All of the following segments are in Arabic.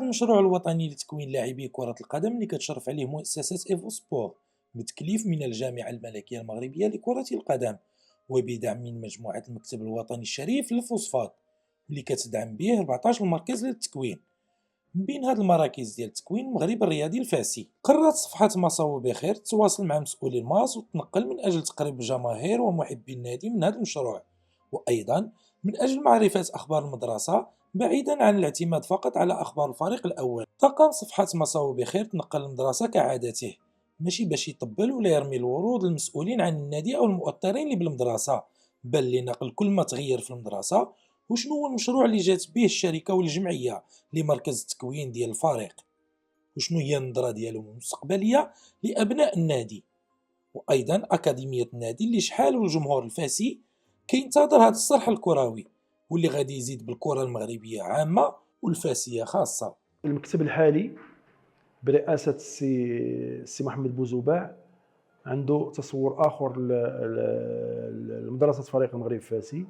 المشروع الوطني لتكوين لاعبي كرة القدم اللي كتشرف عليه مؤسسة إيفو سبور بتكليف من الجامعة الملكية المغربية لكرة القدم، وبدعم من مجموعة المكتب الوطني الشريف للفوسفات اللي كتدعم به 14 مركز للتكوين. من بين هاد المراكز ديال التكوين المغرب الرياضي الفاسي، قررت صفحة مصاو بخير تواصل مع مسؤولي الماس وتنقل من أجل تقريب الجماهير ومحبي النادي من هذا المشروع، وأيضا من أجل معرفة أخبار المدرسة بعيدا عن الاعتماد فقط على أخبار الفريق الأول. تقام صفحة مصاو بخير تنقل المدرسة كعادته، ماشي باش يطبل ولا يرمي الورود للمسؤولين عن النادي أو المؤطرين اللي بالمدرسة، بل لنقل كل ما تغير في المدرسة وشنو هو المشروع اللي جات به الشركة والجمعية لمركز التكوين ديال الفريق، وشنو هي النظرة ديالهم المستقبلية لأبناء النادي. وأيضا أكاديمية النادي اللي شحال والجمهور الفاسي كينتظر هذا الصرح الكروي واللي غادي يزيد بالكرة المغربية عامة والفاسية خاصة. المكتب الحالي برئاسة السي محمد بوزوباع عنده تصور آخر لمدرسة فريق المغرب الفاسي،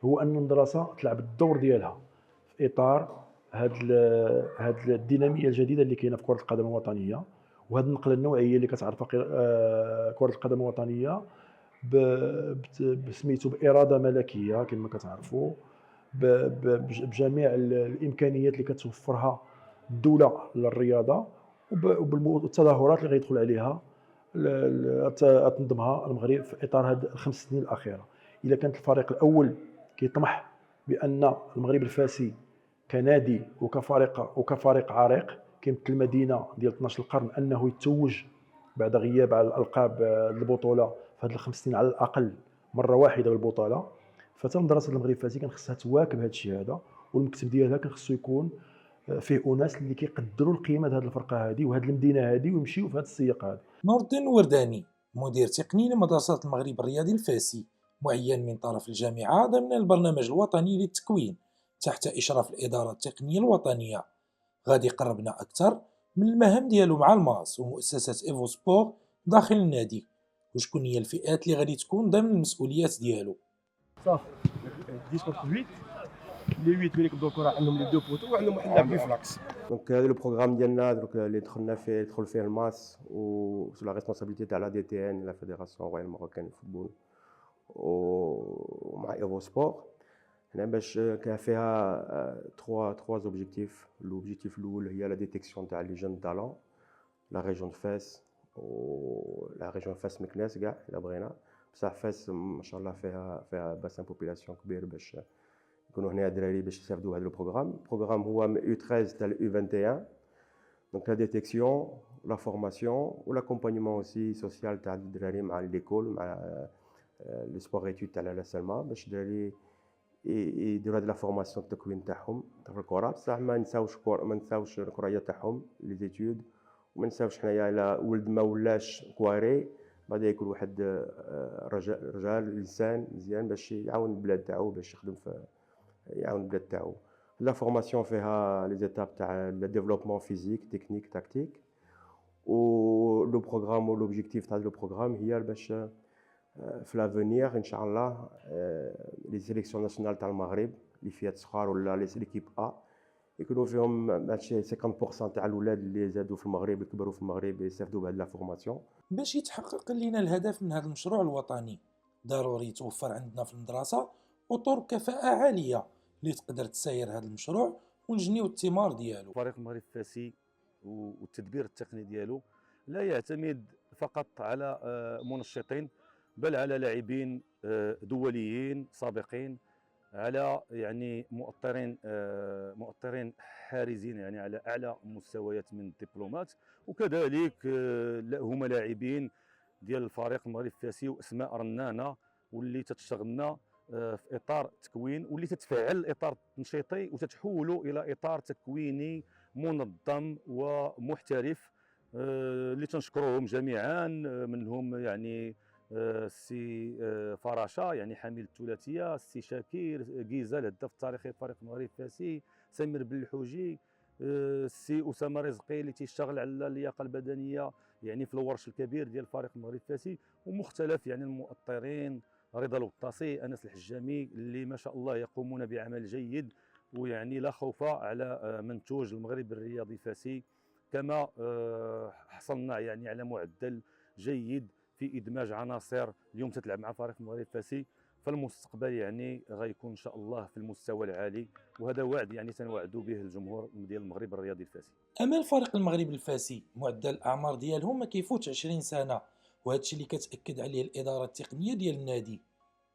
هو أن المدرسة تلعب الدور ديالها في إطار هاد الدينامية الجديدة اللي كاينة في كرة القدم الوطنية، وهاد النقلة النوعية اللي كتعرفها كرة القدم الوطنية بسميتو بإرادة ملكية كما كتعرفوا، بجميع الإمكانيات اللي كتوفرها الدولة للرياضة، وبالتظاهرات اللي غيدخل عليها تنظمها المغرب في اطار هذه الخمس سنين الاخيره. اذا كانت الفريق الاول كيطمح بان المغرب الفاسي كنادي وكفريق عريق كيمثل المدينه ديال 12 القرن انه يتوج بعد غياب على الالقاب البطوله في هذه الخمس سنين على الاقل مره واحده بالبطوله، فتا مدرسه المغرب الفاسي كان خصها تواكب هذا الشيء هذا، والمكتب ديالها كان خصو يكون فيه اناس اللي كيقدروا القيمه ديال هذه الفرقه هذه وهذه المدينه هذه ويمشيوا في هذا السياق هذا. نور الدين ورداني، مدير تقني لمدرسة المغرب الرياضي الفاسي، معين من طرف الجامعة ضمن البرنامج الوطني للتكوين تحت إشراف الإدارة التقنية الوطنية، غادي يقربنا أكثر من المهام ديالو مع الماس ومؤسسة إيفو سبور داخل النادي، وشكون هي الفئات اللي غادي تكون ضمن المسؤوليات ديالو. صافي 10 contre 8 لي 8 ملي كيبداو الكره عندهم لي دو بوتو وعندهم واحد اللاعب فلاكس. دونك هذا لو بروغرام ديالنا دروك اللي دخلنا فيه يدخل فيه الماس و سو لا ريسبونسابيلتي تاع لا دي تي ان لا فيدراسيون رويال ماروكان للفوتبول ومع ايفو سبور. هنا باش كان فيها تخوا زوبجيكتيف. لوبجيكتيف الاول هي لا ديتيكسيون تاع لي جون تالون لا ريجون فاس و لا ريجون فاس مكناس كاع الا بغينا، بصح فاس ما شاء الله فيها باسان بوبولاسيون كبير باش يكونوا هنا الدراري باش يستافدوا هذا البروغرام هو من يو 13 حتى يو 21. دونك لا ديتيكسيون لا فورماسيون و لاكومبانيمون اوسي سوسيال تاع الدراري مع ليكول مع لي سبور ايتود تاع لا سلمى باش الدراري يديروا هذه لا فورماسيون التكوين تاعهم في الكره، بصح ما نساوش الكرويه تاعهم لي زيتود، وما نساوش حنايا الا ولد ما ولاش كواري بعدا يكون واحد رجال انسان مزيان باش يعاون البلاد تاعو باش يخدم في يعاون البلاد تاعو. لا فورماسيون فيها لي زيتاب تاع لو ديفلوبمون فيزيك تكنيك تاكتيك، و لو بروغرام و لوبجيكتيف تاع لو بروغرام هي باش في لافونيغ ان شاء الله لي سيليكسيون ناسيونال تاع المغرب اللي فيها صغار ولا لي ليكيب ا يكونوا فيهم ماشي 50% تاع الاولاد اللي زادوا في المغرب يكبروا في المغرب يستافدوا بهذه لا فورماسيون. باش يتحقق لنا الهدف من هذا المشروع الوطني ضروري يتوفر عندنا في المدرسة أطر كفاءة عالية اللي تقدر تساير هذا المشروع ونجنيو الثمار ديالو. فريق المغرب الفاسي والتدبير التقني ديالو لا يعتمد فقط على منشطين، بل على لاعبين دوليين سابقين، على يعني مؤطرين حارزين يعني على اعلى مستويات من الدبلومات، وكذلك هما لاعبين ديال الفريق المغرب الفاسي واسماء رنانه واللي تتشغلنا في اطار تكوين واللي تتفعل الاطار التنشيطي وتتحوله الى اطار تكويني منظم ومحترف، اللي تنشكروهم جميعا، منهم يعني السي فراشة يعني حامل الثلاثيه، السي شاكير جيزه الهداف التاريخي لفريق المغرب الفاسي، سمير بن الحوجي، السي اسامه رزقي اللي تيشتغل على اللياقه البدنيه يعني في الورش الكبير ديال فريق المغرب الفاسي، ومختلف يعني المؤطرين، رضا الوطاسي، انس الحجامي اللي ما شاء الله يقومون بعمل جيد ويعني لا خوف على منتوج المغرب الرياضي فاسي. كما حصلنا يعني على معدل جيد في ادماج عناصر اليوم تتلعب مع فريق المغرب فاسي، فالمستقبل يعني غيكون ان شاء الله في المستوى العالي، وهذا وعد يعني تنوعدوا به الجمهور ديال المغرب الرياضي الفاسي. امال فريق المغرب الفاسي معدل الاعمار ديالهم ما كيفوتش 20 سنه، وهذا الشيء اللي كتاكد عليه الاداره التقنيه ديال النادي،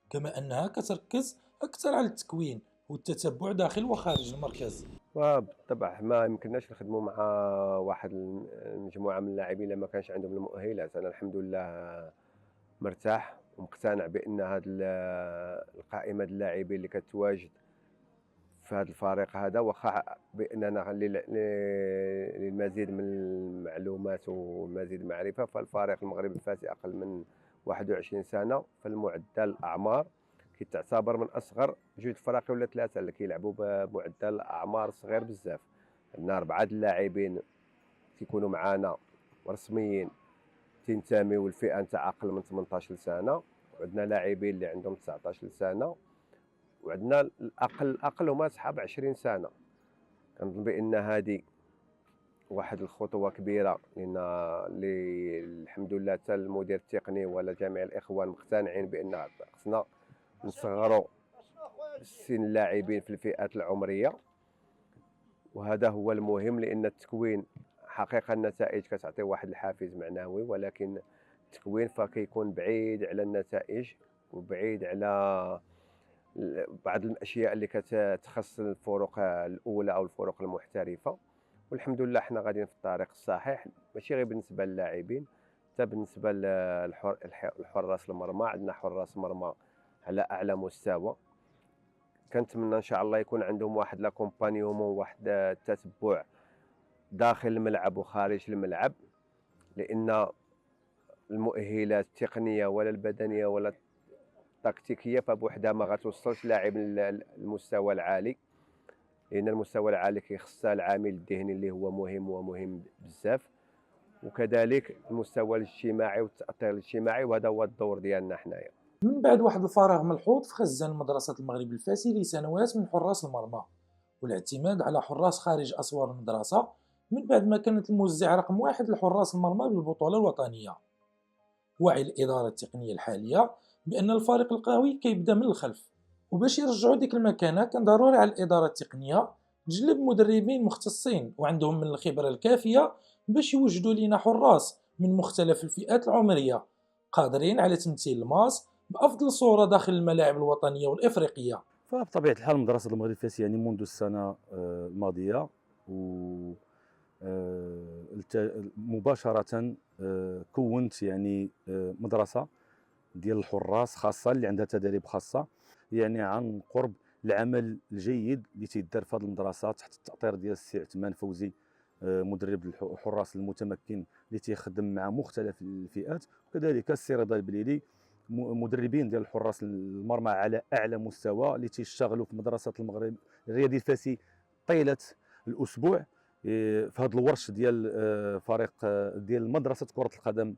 كما انها كتركز اكثر على التكوين والتتبع داخل وخارج المركز. وبالطبع ما يمكنناش نخدموا مع واحد المجموعه من اللاعبين الا ما كانش عندهم المؤهلات. انا الحمد لله مرتاح ومقتنع بان هذه القائمه ديال اللاعبين اللي كتواجد في هذا الفريق هذا، واخا باننا للمزيد من المعلومات والمزيد من المعرفه، فالفريق المغربي الفاسي اقل من 21 سنه، فالمعدل الاعمار كيتعتبر من اصغر جوج الفرق ولا ثلاثه اللي كيلعبوا بمعدل اعمار صغير بزاف. عندنا 4 اللاعبين كيكونوا معنا رسميين تنتميوا للفئه نتاع اقل من 18 سنه، وعندنا لاعبين اللي عندهم 19 سنه، وعندنا الاقل هما اصحاب 20 سنه. كنظن بان هذه واحد الخطوه كبيره، لان اللي الحمد لله حتى المدير التقني ولا جميع الاخوان مقتنعين بان خصنا نصغروا سن اللاعبين في الفئات العمريه، وهذا هو المهم. لان التكوين حقيقه النتائج كتعطي واحد الحافز معنوي، ولكن التكوين فكيكون بعيد على النتائج وبعيد على بعض الاشياء اللي كتخص الفرق الاولى او الفرق المحترفه. والحمد لله حنا غاديين في الطريق الصحيح، ماشي غير بالنسبه للاعبين، حتى بالنسبه للحراس المرمى. عندنا حراس مرمى على اعلى مستوى، كنتمنى ان شاء الله يكون عندهم واحد لاكومبانيومون، واحد التتبع داخل الملعب وخارج الملعب، لان المؤهلات التقنيه ولا البدنيه ولا التكتيكيه فبوحدها ما غتوصلش لاعب للمستوى العالي، لان المستوى العالي كيخصها العامل الذهني اللي هو مهم ومهم بزاف، وكذلك المستوى الاجتماعي والتاثير الاجتماعي، وهذا هو الدور ديالنا حنايا. من بعد واحد الفراغ ملحوظ في خزان مدرسة المغرب الفاسي لسنوات من حراس المرمى والاعتماد على حراس خارج أسوار المدرسة، من بعد ما كانت الموزع رقم 1 لحراس المرمى بالبطولة الوطنية. وعي الإدارة التقنية الحالية بأن الفريق القوي كيبدا من الخلف، وباش يرجعوا ديك المكانة كان ضروري على الإدارة التقنية تجلب مدربين مختصين وعندهم من الخبرة الكافية باش يوجدوا لنا حراس من مختلف الفئات العمرية قادرين على تمثيل الماس بأفضل صورة داخل الملاعب الوطنية والإفريقية. فبطبيعه الحال مدرسه المغرب الفاسي يعني منذ السنه الماضيه و مباشره كونت يعني مدرسه ديال الحراس خاصه اللي عندها تدريب خاصه، يعني عن قرب العمل الجيد اللي تيدار في هذه المدرسه تحت التاطير ديال السي عثمان فوزي، مدرب الحراس المتمكن اللي تيخدم مع مختلف الفئات، وكذلك السي رضا البليلي مدربين ديال الحراس المرمى على اعلى مستوى اللي تيشتغلوا في مدرسه المغرب الرياضي الفاسي طيله الاسبوع في هذا الورش ديال فريق ديال مدرسه كره القدم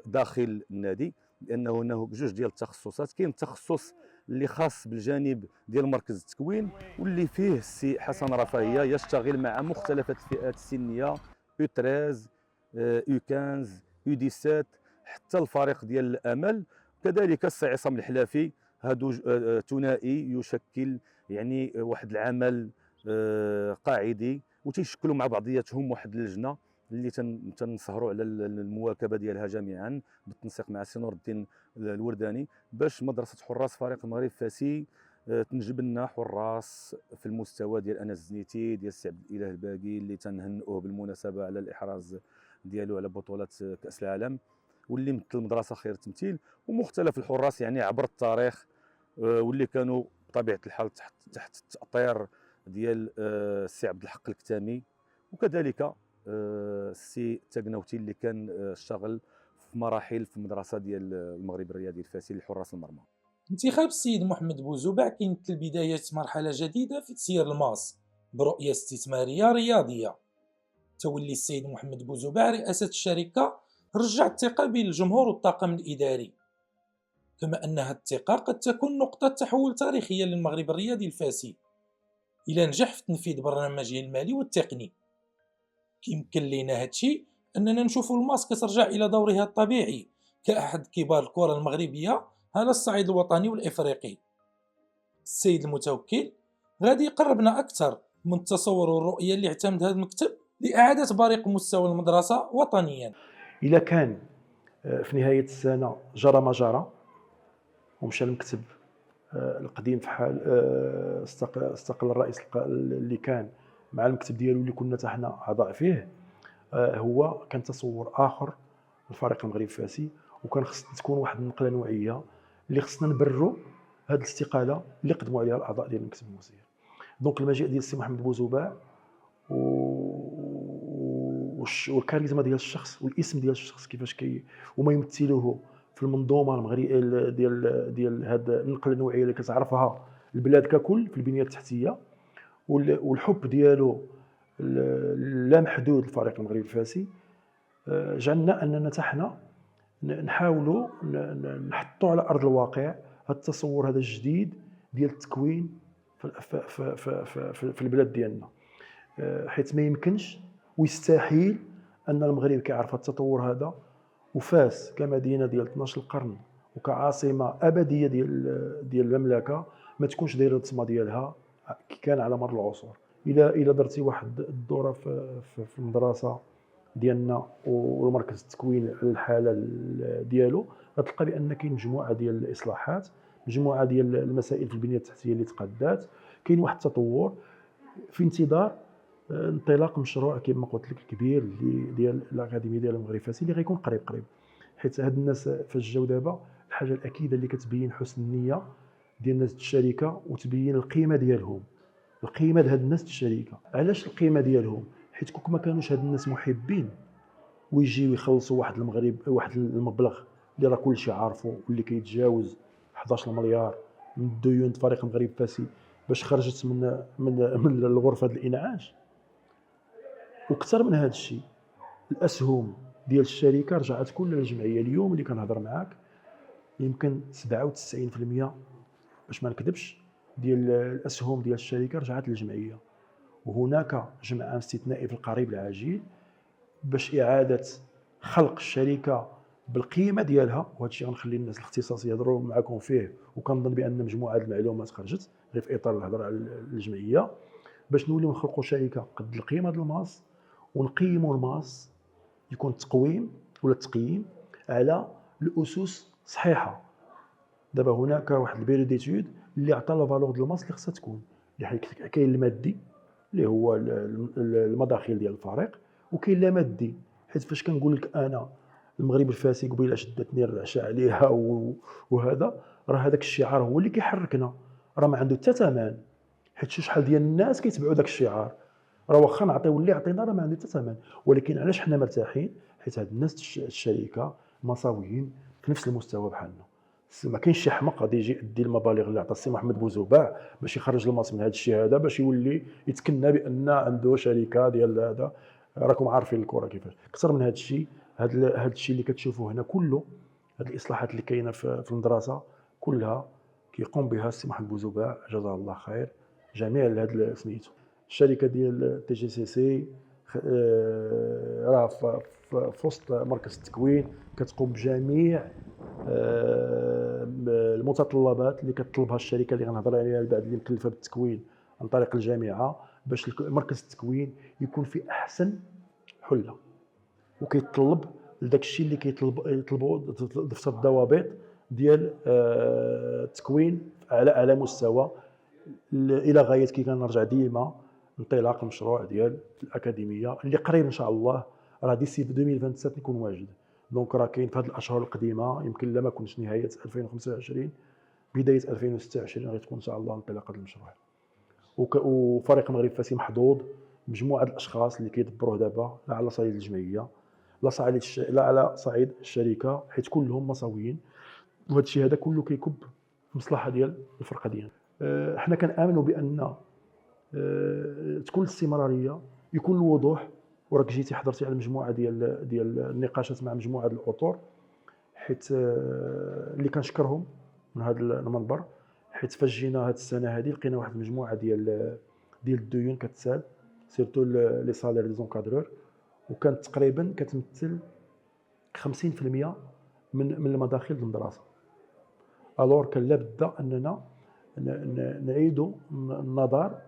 داخل النادي، لانه هناك جوج ديال التخصصات. كاين التخصص اللي خاص بالجانب ديال مركز التكوين واللي فيه السي حسن رفاهيه يشتغل مع مختلف الفئات السنيه U13 U15 U17 حتى الفريق ديال الامل، كذلك السي عصام الحلافي. هادو ثنائي يشكل يعني واحد العمل قاعدي وتيشكلوا مع بعضياتهم واحد اللجنه اللي تنسهروا على المواكبه ديالها جميعا بالتنسيق مع السي نور الدين الورداني، باش مدرسه حراس فريق المغرب الفاسي تنجب لنا حراس في المستوى ديال انس الزنيتي، ديال السي عبد الاله الباقي اللي تنهنئوه بالمناسبه على الاحراز ديالو على بطوله كاس العالم، واللي مثل المدرسه خير تمثيل، ومختلف الحراس يعني عبر التاريخ واللي كانوا بطبيعه الحال تحت التاطير ديال السي عبد الحق الكتامي، وكذلك السي تاقناوتي اللي كان اشتغل في مراحل في المدرسه ديال المغرب الرياضي الفاسي لحراس المرمى. انتخاب السيد محمد بوزوبع كيمثل بداية مرحلة جديدة في تسيير الماس برؤية استثمارية رياضية. تولي السيد محمد بوزوبع رئاسة الشركة رجع الثقة بين الجمهور والطاقم الإداري، كما أن هذه الثقة قد تكون نقطة تحول تاريخية للمغرب الرياضي الفاسي. إلا نجح في تنفيذ برنامجه المالي والتقني. كيمكن لينا هادشي أننا نشوفوا الماس كترجع إلى دورها الطبيعي كأحد كبار الكرة المغربية على الصعيد الوطني والإفريقي. السيد المتوكل غادي يقربنا أكثر من التصور والرؤية اللي اعتمد هذا المكتب لإعادة بريق مستوى المدرسة وطنيا. إلا كان في نهاية السنة جرى ما جرى ومشى المكتب القديم في حال استقل الرئيس اللي كان مع المكتب ديالو اللي كنا حنا اعضاء فيه، هو كان تصور اخر للفريق المغرب الفاسي، وكان خصنا تكون واحد النقله نوعيه اللي خصنا نبرروا هذه الاستقاله اللي قدموا عليها الاعضاء ديال المكتب المسير. دونك المجيء ديال السي محمد بوزباع والكاريزما ديال الشخص والاسم ديال الشخص كيفاش وما يمثله في المنظومه المغربيه ديال هذه النقله النوعيه اللي كتعرفها البلاد ككل في البنيه التحتيه، والحب ديالو لا محدود للفريق المغربي الفاسي، جعلنا اننا حنا نحاولوا نحطوا على ارض الواقع هذا التصور هذا الجديد ديال التكوين في البلاد ديالنا، حيث ما يمكنش ويستحيل ان المغرب كيعرف التطور هذا وفاس كمدينه ديال 12 القرن وكعاصمه ابديه ديال المملكه ما تكونش دايره البصمه ديالها كي كان على مر العصور. الى درتي واحد الدوره في المدرسه ديالنا والمركز التكوين الحاله ديالو، غتلقى بان كاين مجموعه ديال الاصلاحات، مجموعه ديال المسائل في البنيه التحتيه اللي تقادات، كاين واحد التطور في انتظار انطلاق مشروع كما قلت لك كبير ديال الاكاديميه ديال المغرب الفاسي اللي غيكون قريب حيت هاد الناس فاش جاو دابا الحاجه الاكيده اللي كتبين حسن النيه ديال الناس الشركه وتبين القيمه ديالهم، القيمه ديال هاد الناس الشركه. علاش القيمه ديالهم؟ حيت كون ما كانوش هاد الناس محبين ويجيو يخلصوا واحد المبلغ اللي راه كلشي عارفه واللي كيتجاوز 11 مليار من الديون فريق المغرب الفاسي باش خرجت من الغرفه ديال الانعاش. وكثر من هذا الشيء الاسهم ديال الشركه رجعت كلها للجمعيه. اليوم اللي كنهضر معاك يمكن 97% باش ما نكذبش ديال الاسهم ديال الشركه رجعت للجمعيه، وهناك جمع استثنائي في القريب العاجل باش اعاده خلق الشركه بالقيمه ديالها، وهذا الشيء غنخلي الناس الاختصاص يهضروا معكم فيه، وكنظن بان مجموعه المعلومات خرجت غير في اطار الهضره على الجمعيه باش نوليو نخلقوا شركه قد القيمه ديال الماس ونقيموا الماس يكون تقويم ولا تقييم على الاسس صحيحه. دابا هناك واحد البيريود ديتود اللي عطى لا فالور ديال الماس اللي خصها تكون، اللي كاين المادي اللي هو المداخيل ديال الفريق، وكاين لا مادي. حيت فاش كنقول لك انا المغرب الفاسي قبيله شدتني الرعشه عليها وهذا راه هذاك الشعار هو اللي كيحركنا، راه ما عنده حتى ثمن، حيت شحال ديال الناس كيتبعوا داك الشعار، راه واخا نعطيو اللي عطينا راه ما عنده حتى ثمن. ولكن علاش حنا مرتاحين؟ حيت هاد الناس الشركه مساويين في نفس المستوى بحالنا. ما كاينش شي حمق غادي يجي يدي المبالغ اللي عطى السي محمد بوزباع باش يخرج الماس من هذا الشيء هذا باش يولي يتكنى بان عنده شركه ديال هذا. راكم عارفين الكره كيفاش اكثر من هذا الشيء. هذا الشيء اللي كتشوفوه هنا كله، هذه الاصلاحات اللي كاينه في المدرسه كلها كيقوم بها السي محمد بوزباع جزاه الله خير. جميع هذا سميتو الشركه ديال تي جي سي سي راه في وسط مركز التكوين كتقوم بجميع المتطلبات اللي كتطلبها الشركه اللي غنهضر عليها بعد اللي مكلفه بالتكوين عن طريق الجامعه باش مركز التكوين يكون في احسن حله، وكيطلب لذاك الشيء اللي يطلبوا دفتر الضوابط ديال التكوين على مستوى الى غايه كي كنرجع ديما انطلاق المشروع ديال الاكاديميه اللي قريب ان شاء الله راه ديسي 2027 يكون واجد. دونك راه كاين في هذه الاشهر القديمه يمكن لا ما كنتش نهايه 2025 بدايه 2026 غتكون ان شاء الله انطلاقه المشروع. وفريق المغرب الفاسي محظوظ مجموعه الاشخاص اللي كيدبروه دابا لا على صعيد الجمعيه لا على صعيد الشركه، حيت كلهم مساويين، وهذا الشيء هذا كله كيكب في مصلحه ديال الفرقه ديالنا. حنا كنامنوا بان تكون الاستمراريه، يكون الوضوح. وراك جيتي حضرتي على مجموعه ديال النقاشات مع مجموعه الاطر، حيت اللي كنشكرهم من هذا المنبر، حيت فاش جينا هذه السنه هذه لقينا واحد المجموعه ديال ديال الديون كتسال سيرتو لي سالير دي زونكادرور، وكانت تقريبا كتمثل 50% من المداخيل ديال المدرسه. الور كان لابد اننا نعيدوا النظر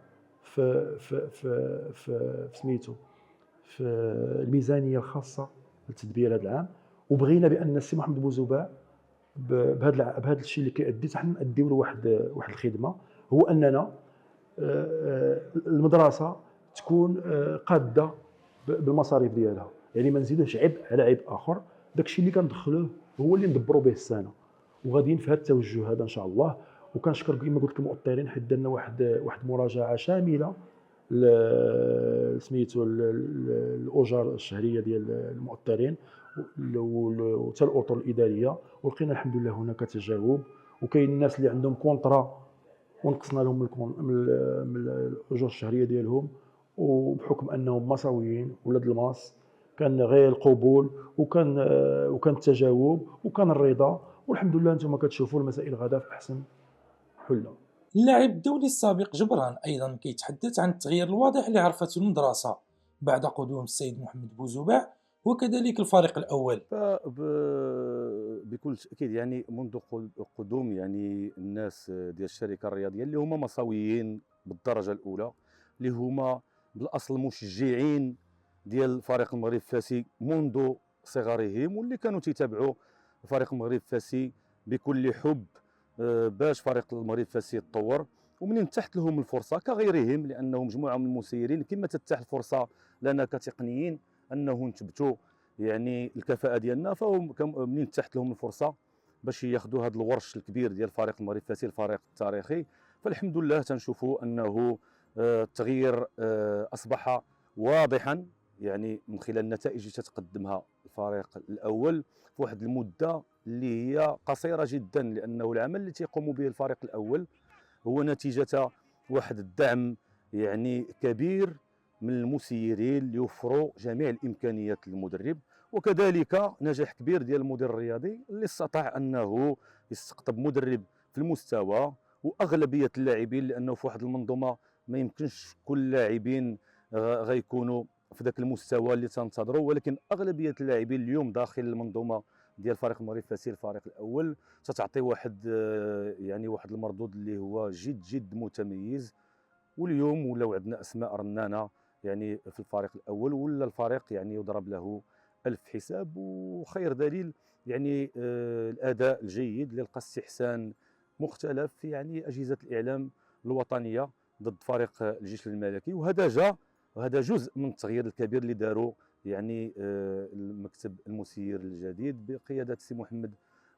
في سميتو في الميزانيه الخاصه لتدبير هذا العام. وبغينا بان السي محمد بوزباع بهذا الشيء اللي كيأدي حتى نأديو له واحد الخدمه، هو اننا المدرسه تكون قاده بالمصاريف ديالها، يعني ما نزيدوش عبء على عبء اخر. داكشي اللي كندخلوه هو اللي ندبروا به السنه، وغاديين في هذا التوجه هذا ان شاء الله. وكنشكر كما قلت المؤطرين حيت درنا واحد مراجعه شامله سميتو الاجار الشهريه ديال المؤطرين وحتى الاطر الاداريه، ولقينا الحمد لله هناك تجاوب. وكاين الناس اللي عندهم كونطرا ونقصنا لهم من الاجور الشهريه ديالهم، وبحكم انهم مصاويين ولاد الماس كان غير القبول وكان التجاوب وكان الرضا، والحمد لله انتم كتشوفوا المسائل غدا في احسن حله. اللاعب الدولي السابق جبران أيضا كيتحدث عن التغيير الواضح اللي عرفته المدرسة بعد قدوم السيد محمد بوزباع وكذلك الفريق الأول. بكل تأكيد يعني منذ قدوم يعني الناس ديال الشركة الرياضية اللي هما مصاويين بالدرجة الأولى، اللي هما بالأصل مشجعين ديال الفريق المغرب الفاسي منذ صغرهم، واللي كانوا تيتابعوا فريق المغرب الفاسي بكل حب باش فريق المغرب الفاسي يتطور. ومنين تحت لهم الفرصه كغيرهم، لانه مجموعه من المسيرين كما تتاح الفرصه لنا كتقنيين انه نثبتوا يعني الكفاءه ديالنا، فهم منين تحت لهم الفرصه باش ياخذوا هذا الورش الكبير ديال فريق المغرب الفاسي، الفريق التاريخي. فالحمد لله تنشوفوا انه التغيير اصبح واضحا، يعني من خلال النتائج اللي تتقدمها الفريق الاول في واحد المده اللي هي قصيره جدا، لانه العمل اللي تيقوم به الفريق الاول هو نتيجه واحد الدعم يعني كبير من المسيرين اللي يوفروا جميع الامكانيات للمدرب، وكذلك نجاح كبير ديال المدير الرياضي اللي استطاع انه يستقطب مدرب في المستوى واغلبيه اللاعبين، لانه في واحد المنظومه ما يمكنش كل اللاعبين غيكونوا في ذاك المستوى اللي تنتظروا، ولكن اغلبيه اللاعبين اليوم داخل المنظومه ديال فريق المغرب الفاسي الفريق الاول تتعطي واحد يعني واحد المردود اللي هو جد متميز. واليوم ولاو عندنا اسماء رنانه يعني في الفريق الاول، ولا الفريق يعني يضرب له الف حساب. وخير دليل يعني الاداء الجيد اللي لقى استحسان مختلف يعني اجهزه الاعلام الوطنيه ضد فريق الجيش الملكي، وهذا جزء من التغيير الكبير اللي داروا يعني المكتب المسير الجديد بقياده السي محمد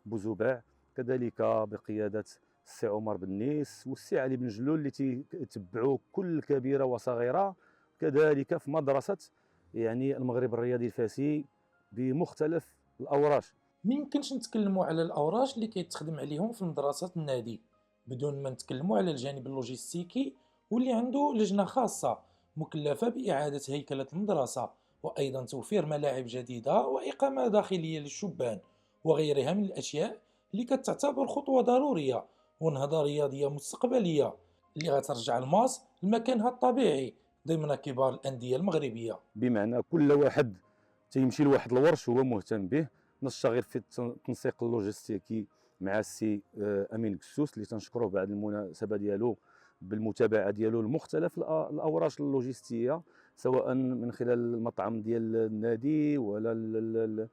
بوزباع، كذلك بقياده السي عمر بن نيس والسي علي بن جلول اللي تتبعوا كل كبيره وصغيره، كذلك في مدرسه يعني المغرب الرياضي الفاسي بمختلف الاوراش. ما يمكنش نتكلموا على الاوراش اللي كيتخدم عليهم في مدرسة النادي بدون ما نتكلموا على الجانب اللوجستيكي، واللي عنده لجنة خاصة مكلفة بإعادة هيكلة المدرسة، وأيضا توفير ملاعب جديدة وإقامة داخلية للشبان وغيرها من الأشياء اللي كتعتبر خطوة ضرورية ونهضة رياضية مستقبلية اللي غترجع الماس لمكانها الطبيعي ضمن كبار الأندية المغربية. بمعنى كل واحد تيمشي لواحد الورش هو مهتم به. نشتغل في التنسيق اللوجستيكي مع السي امين كسوس اللي تنشكروه بعد المناسبه ديالو بالمتابعه ديالو لمختلف الاوراش اللوجستيه، سواء من خلال المطعم ديال النادي ولا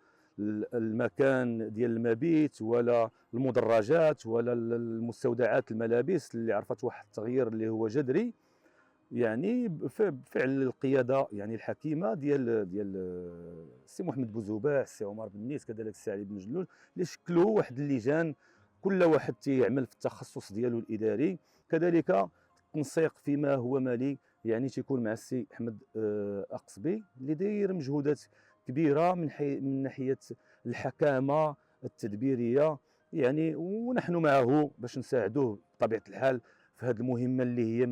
المكان ديال المبيت ولا المدرجات ولا المستودعات الملابس اللي عرفت واحد التغيير اللي هو جذري، يعني بفعل القياده يعني الحكيمه ديال السي محمد بوزباع، السي عمر بن نيس، كذلك السي علي بن جلول، اللي شكلوا واحد اللجان كل واحد تيعمل في التخصص ديالو الاداري. كذلك التنسيق فيما هو مالي يعني تيكون مع السي احمد اقصبي اللي داير مجهودات كبيره من ناحيه الحكامه التدبيريه يعني، ونحن معه باش نساعدوه بطبيعه الحال في هذه المهمه اللي هي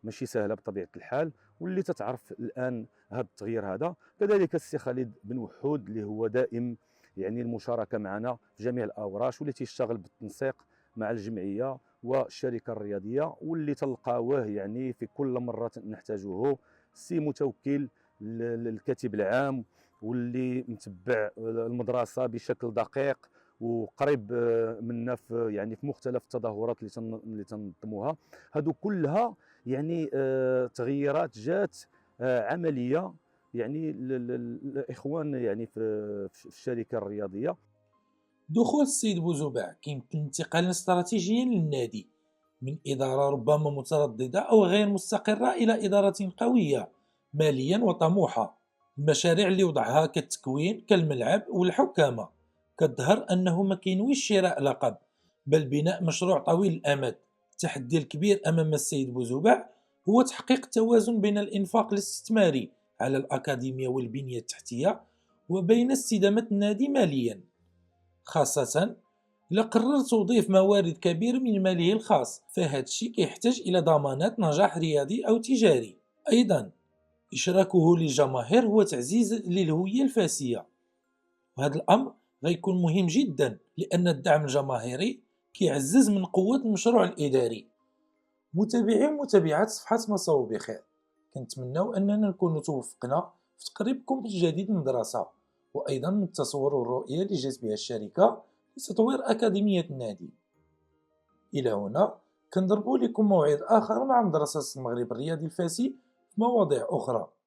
ماشي سهله بطبيعه الحال، واللي تتعرف الان هذا التغيير هذا. كذلك السي خالد بن وحود اللي هو دائم يعني المشاركه معنا في جميع الاوراش واللي تيشتغل بالتنسيق مع الجمعيه والشركه الرياضيه، واللي تلقاوه يعني في كل مره نحتاجوه السي متوكل الكاتب العام، واللي متبع المدرسه بشكل دقيق وقريب منا في يعني في مختلف التظاهرات اللي تنظموها. هذو كلها يعني تغييرات جات عمليه يعني الاخوان يعني في الشركه الرياضيه. دخول السيد بوزوبع كيمثل انتقالا استراتيجيا للنادي من إدارة ربما مترددة أو غير مستقرة إلى إدارة قوية ماليا وطموحة. المشاريع اللي وضعها كالتكوين كالملعب والحكامة كتظهر أنه ما كينويش شراء لقب، بل بناء مشروع طويل الأمد. التحدي الكبير أمام السيد بوزوبع هو تحقيق التوازن بين الإنفاق الاستثماري على الأكاديمية والبنية التحتية وبين استدامة النادي ماليا، خاصة إلا قرر توظيف موارد كبيرة من ماله الخاص، فهذا الشيء كيحتاج إلى ضمانات نجاح رياضي أو تجاري. أيضا إشراكه للجماهير هو تعزيز للهوية الفاسية، وهذا الأمر غيكون مهم جدا لأن الدعم الجماهيري كيعزز من قوة المشروع الإداري. متابعي ومتابعات صفحة مصاو بخير، كنتمناو أننا نكون توفقنا في تقريبكم الجديد من المدرسة، وأيضا من التصور والرؤية اللي جات بها الشركة لتطوير أكاديمية النادي. إلى هنا كنضربوا لكم موعد آخر مع مدرسة المغرب الرياضي الفاسي في مواضيع أخرى.